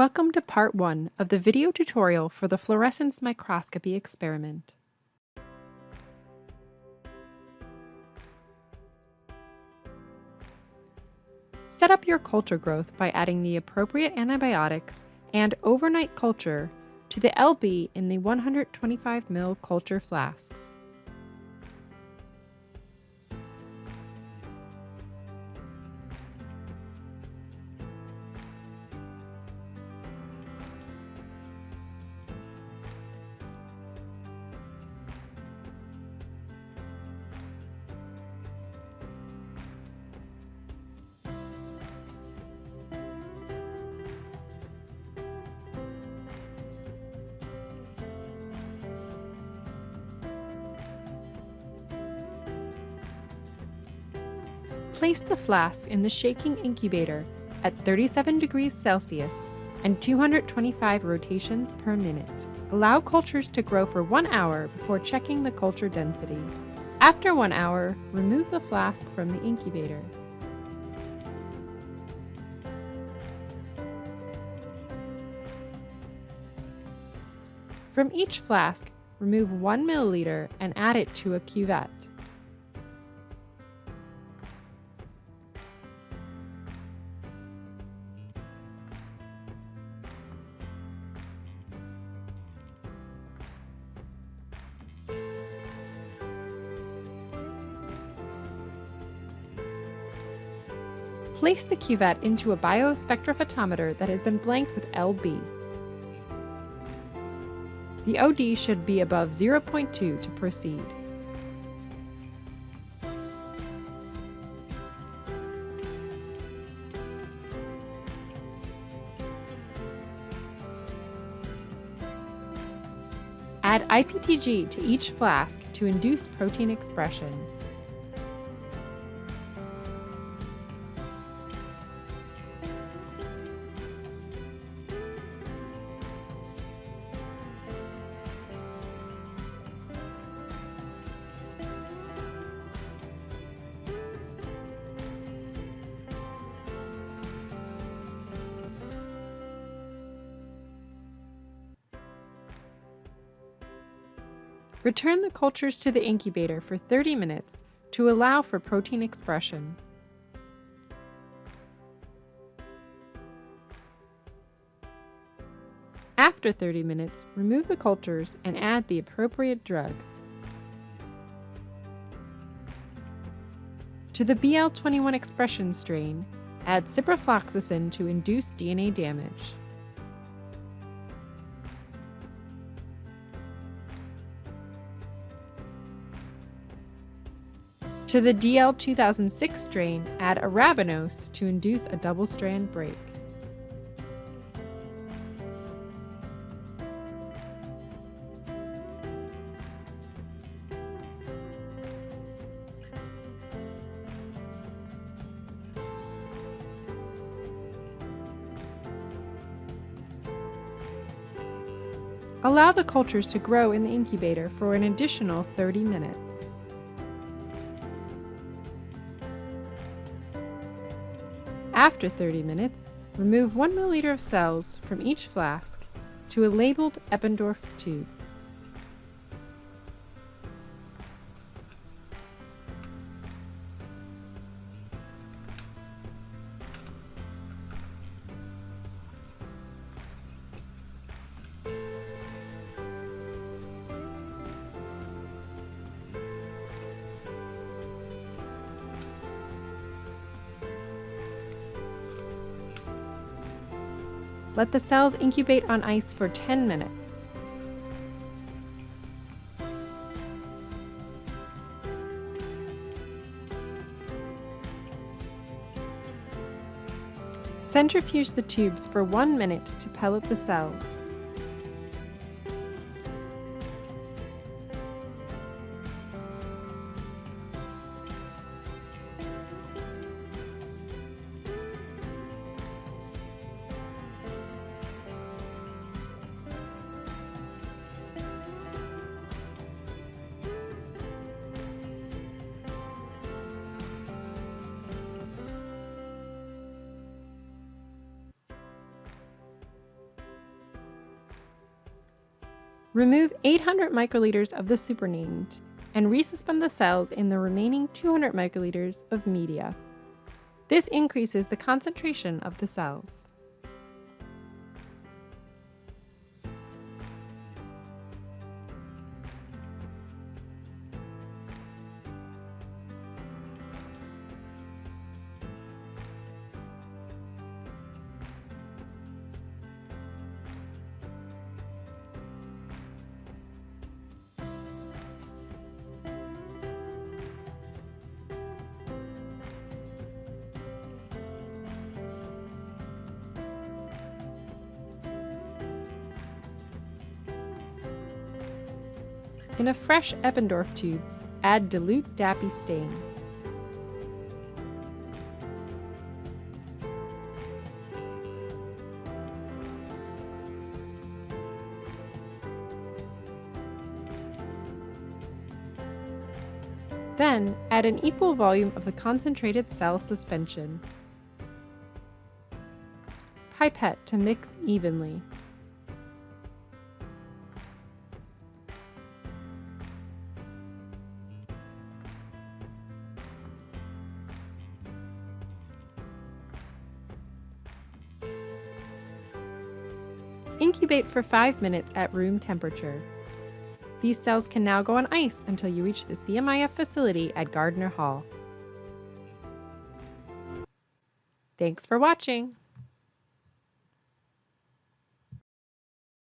Welcome to part 1 of the video tutorial for the fluorescence microscopy experiment. Set up your culture growth by adding the appropriate antibiotics and overnight culture to the LB in the 125 ml culture flasks. Place the flask in the shaking incubator at 37 degrees Celsius and 225 rotations per minute. Allow cultures to grow for 1 hour before checking the culture density. After 1 hour, remove the flask from the incubator. From each flask, remove 1 milliliter and add it to a cuvette. Place the cuvette into a biospectrophotometer that has been blanked with LB. The OD should be above 0.2 to proceed. Add IPTG to each flask to induce protein expression. Return the cultures to the incubator for 30 minutes to allow for protein expression. After 30 minutes, remove the cultures and add the appropriate drug. To the BL21 expression strain, add ciprofloxacin to induce DNA damage. To the DL2006 strain, add arabinose to induce a double-strand break. Allow the cultures to grow in the incubator for an additional 30 minutes. After 30 minutes, remove 1 milliliter of cells from each flask to a labeled Eppendorf tube. Let the cells incubate on ice for 10 minutes. Centrifuge the tubes for 1 minute to pellet the cells. Remove 800 microliters of the supernatant and resuspend the cells in the remaining 200 microliters of media. This increases the concentration of the cells. In a fresh Eppendorf tube, add dilute DAPI stain. Then, add an equal volume of the concentrated cell suspension. Pipette to mix evenly. Incubate for 5 minutes at room temperature. These cells can now go on ice until you reach the CMIF facility at Gardner Hall. Thanks for watching!